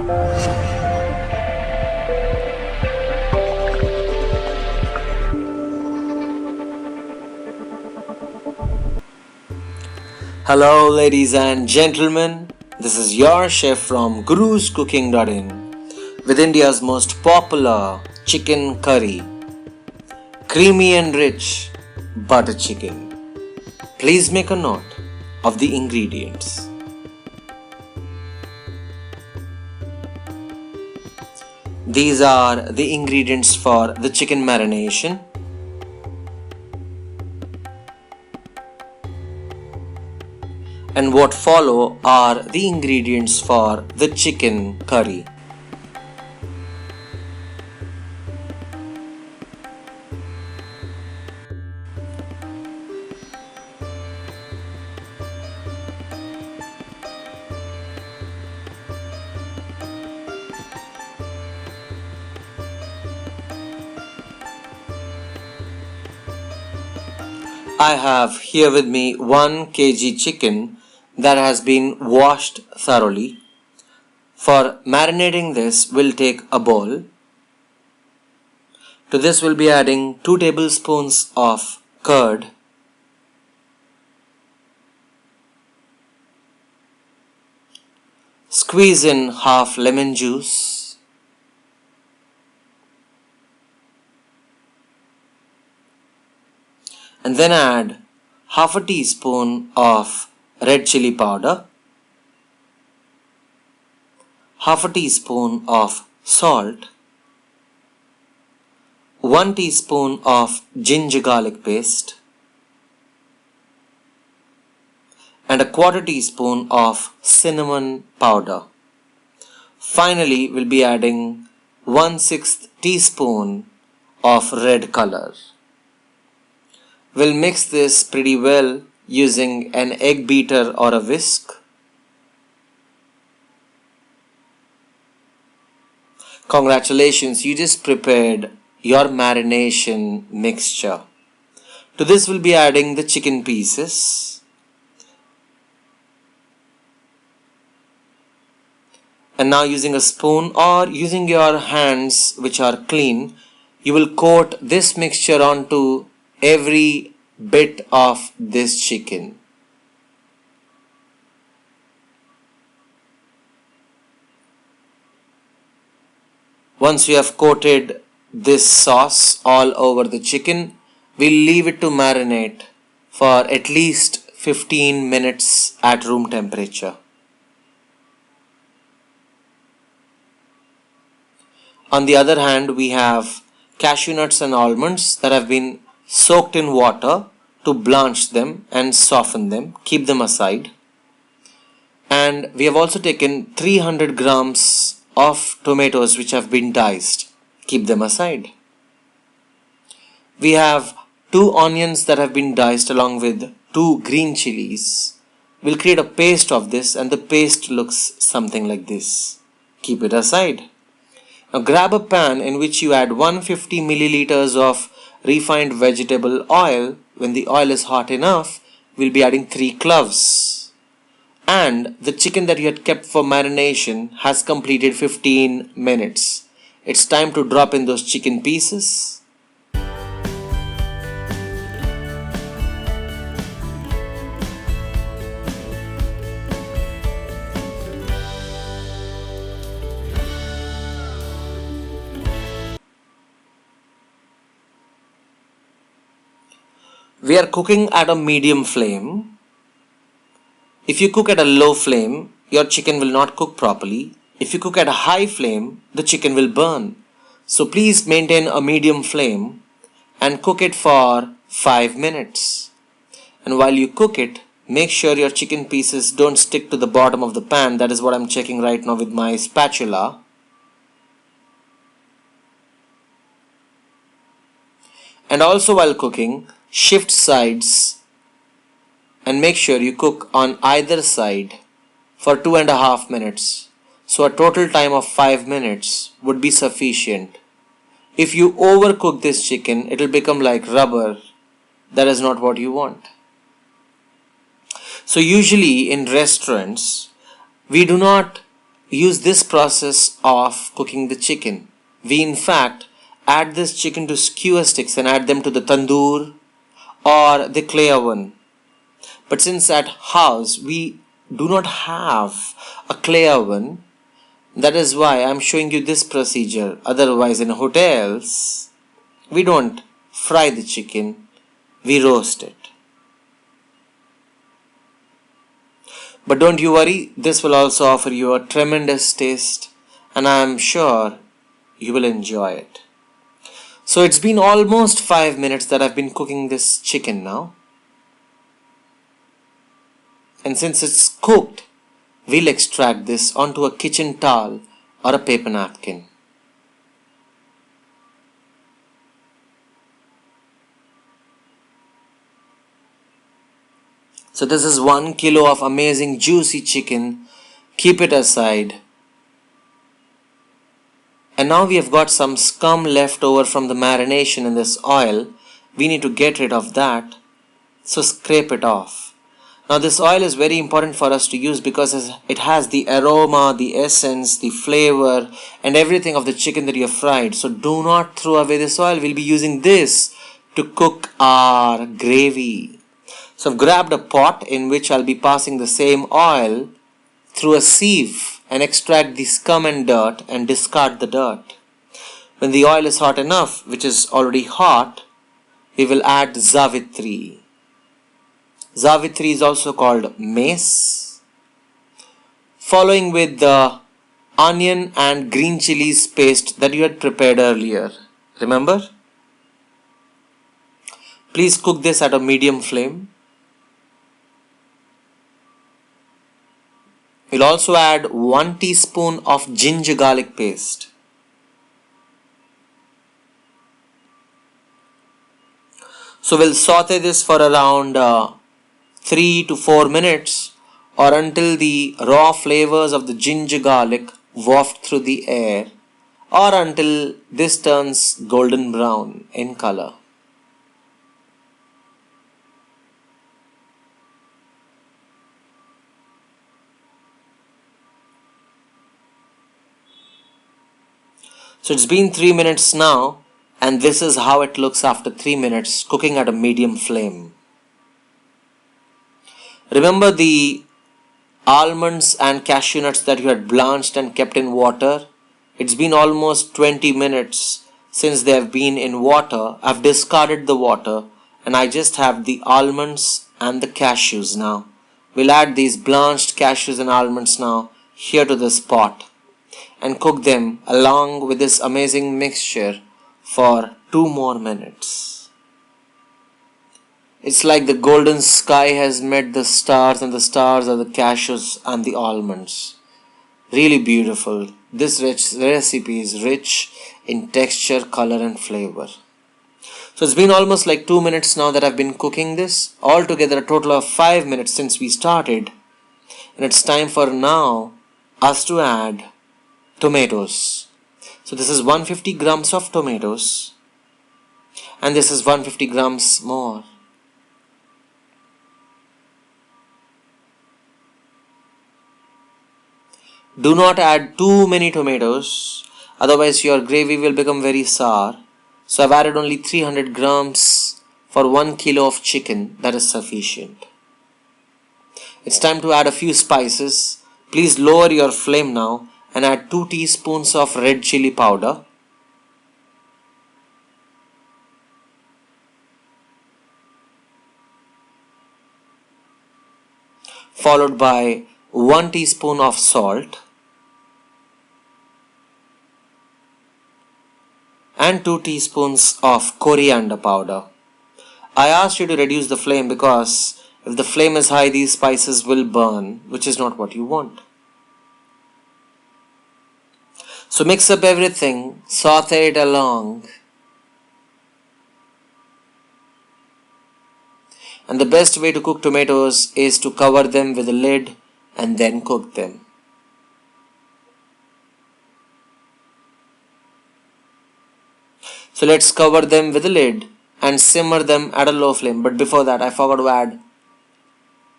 Hello ladies and gentlemen, this is your chef from guruscooking.in with India's most popular chicken curry, creamy and rich butter chicken. Please make a note of the ingredients. These are the ingredients for the chicken marination. And what follow are the ingredients for the chicken curry. I have here with me 1 kg chicken that has been washed thoroughly. For marinating this, we'll take a bowl. To this we'll be adding 2 tablespoons of curd, squeeze in half lemon juice, and then add half a teaspoon of red chilli powder, half a teaspoon of salt, 1 teaspoon of ginger garlic paste, and a quarter teaspoon of cinnamon powder. Finally, we'll be adding 1/6 teaspoon of red color. We'll mix this pretty well using an egg beater or a whisk. Congratulations, you just prepared your marination mixture. To this we'll be adding the chicken pieces. And now using a spoon or using your hands which are clean, you will coat this mixture onto every bit of this chicken. Once we have coated this sauce all over the chicken, we'll leave it to marinate for at least 15 minutes at room temperature. On the other hand, we have cashew nuts and almonds that have been soaked in water to blanch them and soften them. Keep them aside. And we have also taken 300 grams of tomatoes which have been diced. Keep them aside. We have 2 onions that have been diced along with 2 green chilies. We'll create a paste of this, and the paste looks something like this. Keep it aside. Now grab a pan in which you add 150 milliliters of refined vegetable oil. When the oil is hot enough, we'll be adding 3 cloves. And the chicken that you had kept for marination has completed 15 minutes. It's time to drop in those chicken pieces. We are cooking at a medium flame. If you cook at a low flame, your chicken will not cook properly. If you cook at a high flame, the chicken will burn. So please maintain a medium flame and cook it for 5 minutes. And while you cook it, make sure your chicken pieces don't stick to the bottom of the pan. That is what I'm checking right now with my spatula. And also while cooking, shift sides and make sure you cook on either side for 2.5 minutes. So a total time of 5 minutes would be sufficient. If you overcook this chicken, it will become like rubber. That is not what you want. So usually in restaurants, we do not use this process of cooking the chicken. We in fact add this chicken to skewer sticks and add them to the tandoor or the clay oven. But since at house we do not have a clay oven, that is why I am showing you this procedure. Otherwise in hotels, we don't fry the chicken, we roast it. But don't you worry, this will also offer you a tremendous taste and I am sure you will enjoy it. So it's been almost 5 minutes that I've been cooking this chicken now. And since it's cooked, we'll extract this onto a kitchen towel or a paper napkin. So this is 1 kilo of amazing juicy chicken. Keep it aside. And now we have got some scum left over from the marination in this oil. We need to get rid of that. So scrape it off. Now this oil is very important for us to use because it has the aroma, the essence, the flavor and everything of the chicken that you have fried. So do not throw away this oil. We'll be using this to cook our gravy. So I've grabbed a pot in which I'll be passing the same oil through a sieve and extract the scum and dirt and discard the dirt. When the oil is hot enough, which is already hot, we will add Zavitri. Zavitri is also called Mace. Following with the onion and green chilies paste that you had prepared earlier. Remember? Please cook this at a medium flame. We'll also add 1 teaspoon of ginger garlic paste. So we'll saute this for around 3 to 4 minutes or until the raw flavors of the ginger garlic waft through the air or until this turns golden brown in color. So it's been 3 minutes now and this is how it looks after 3 minutes cooking at a medium flame. Remember the almonds and cashew nuts that you had blanched and kept in water? It's been almost 20 minutes since they have been in water. I've discarded the water and I just have the almonds and the cashews now. We'll add these blanched cashews and almonds now here to this pot and cook them along with this amazing mixture for 2 more minutes. It's like the golden sky has met the stars and the stars are the cashews and the almonds. Really beautiful. This recipe is rich in texture, color and flavor. So it's been almost like 2 minutes now that I've been cooking this. Altogether a total of 5 minutes since we started. And it's time for now us to add tomatoes. So this is 150 grams of tomatoes and this is 150 grams more. Do not add too many tomatoes, otherwise your gravy will become very sour. So I've added only 300 grams for 1 kilo of chicken. That is sufficient. It's time to add a few spices. Please lower your flame now and add 2 teaspoons of red chilli powder, followed by 1 teaspoon of salt and 2 teaspoons of coriander powder. I asked you to reduce the flame because if the flame is high, these spices will burn, which is not what you want. So mix up everything, saute it along. And the best way to cook tomatoes is to cover them with a lid and then cook them. So let's cover them with a lid and simmer them at a low flame. But before that, I forgot to add,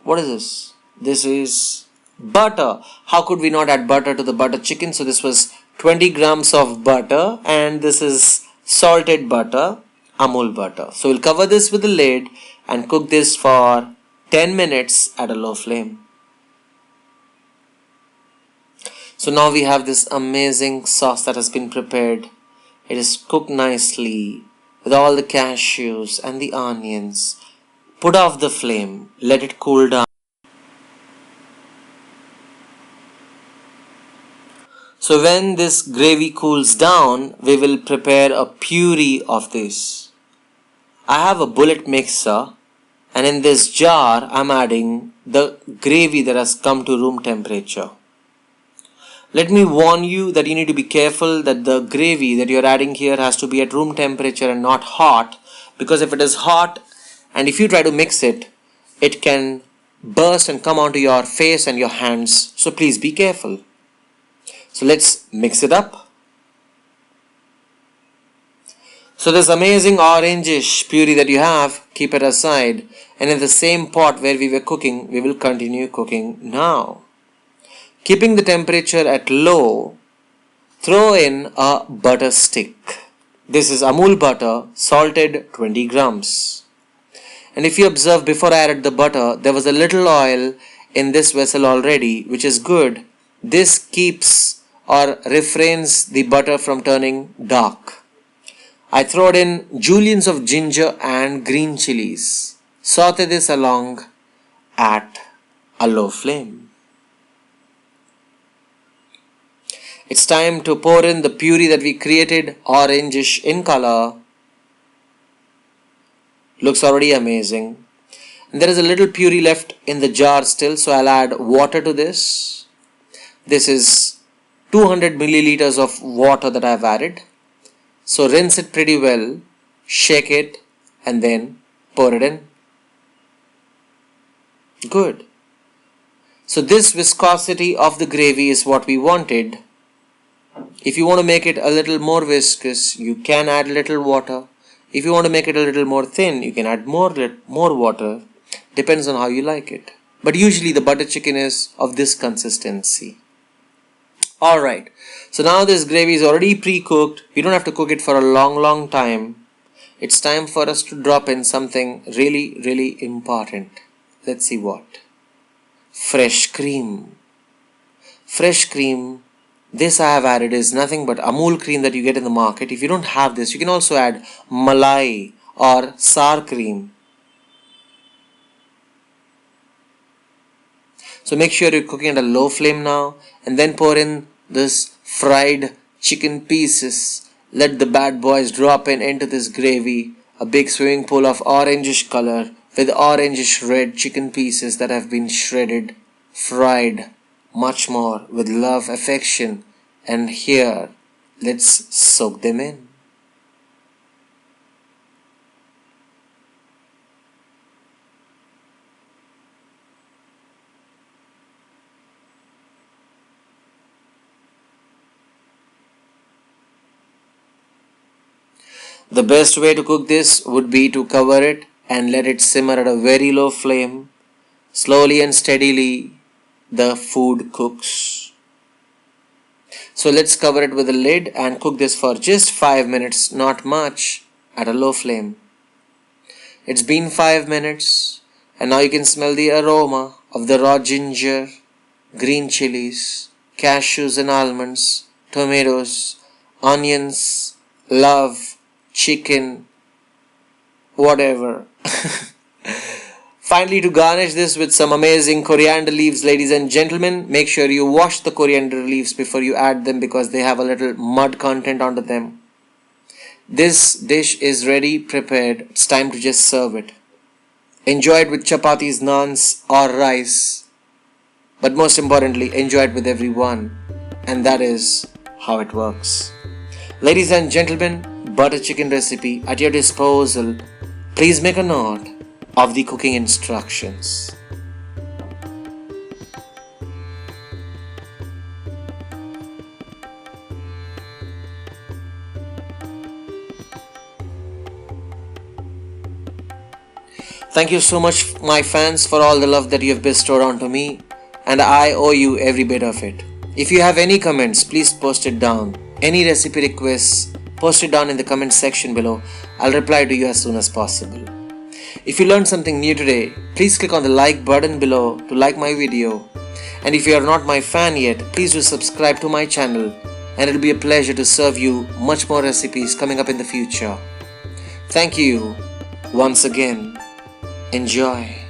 what is this? This is Butter. How could we not add butter to the butter chicken? So this was 20 grams of butter, and this is salted butter, Amul butter. So we'll cover this with a lid and cook this for 10 minutes at a low flame. So now we have this amazing sauce that has been prepared. It is cooked nicely with all the cashews and the onions. Put off the flame, let it cool down. So when this gravy cools down, we will prepare a puree of this. I have a bullet mixer, and in this jar I'm adding the gravy that has come to room temperature. Let me warn you that you need to be careful that the gravy that you're adding here has to be at room temperature and not hot, because if it is hot and if you try to mix it, it can burst and come onto your face and your hands. So please be careful. So let's mix it up. So this amazing orangish puree that you have, keep it aside, and in the same pot where we were cooking, we will continue cooking now. Keeping the temperature at low, throw in a butter stick. This is Amul butter, salted 20 grams. And if you observe, before I added the butter, there was a little oil in this vessel already, which is good. This keeps or refrains the butter from turning dark. I throwed in juliennes of ginger and green chilies. Saute this along at a low flame. It's time to pour in the puree that we created, orangish in color. Looks already amazing. And there is a little puree left in the jar still, so I'll add water to this. This is 200 milliliters of water that I've added. So rinse it pretty well, shake it, and then pour it in. Good. So this viscosity of the gravy is what we wanted. If you want to make it a little more viscous, you can add little water. If you want to make it a little more thin, you can add more water. Depends on how you like it. But usually the butter chicken is of this consistency. Alright, so now this gravy is already pre-cooked. We don't have to cook it for a long time. It's time for us to drop in something really important. Let's see what. Fresh cream. Fresh cream. This I have added is nothing but Amul cream that you get in the market. If you don't have this, you can also add Malai or sour cream. So make sure you're cooking at a low flame now, and then pour in this fried chicken pieces. Let the bad boys drop in into this gravy. A big swimming pool of orangish color with orangish red chicken pieces that have been shredded, fried, much more with love, affection, and here, let's soak them in. The best way to cook this would be to cover it and let it simmer at a very low flame. Slowly and steadily, the food cooks. So let's cover it with a lid and cook this for just 5 minutes, not much, at a low flame. It's been 5 minutes, and now you can smell the aroma of the raw ginger, green chilies, cashews and almonds, tomatoes, onions, love, chicken, whatever. Finally, to garnish this with some amazing coriander leaves, ladies and gentlemen, make sure you wash the coriander leaves before you add them because they have a little mud content onto them. This dish is ready, prepared. It's time to just serve it. Enjoy it with chapatis, naans or rice. But most importantly, enjoy it with everyone. And that is how it works. Ladies and gentlemen, butter chicken recipe at your disposal. Please make a note of the cooking instructions. Thank you so much, my fans, for all the love that you have bestowed onto me, and I owe you every bit of it. If you have any comments, please post it down. Any recipe requests, post it down in the comment section below. I'll reply to you as soon as possible. If you learned something new today, please click on the like button below to like my video. And if you are not my fan yet, please do subscribe to my channel, and it'll be a pleasure to serve you much more recipes coming up in the future. Thank you once again. Enjoy.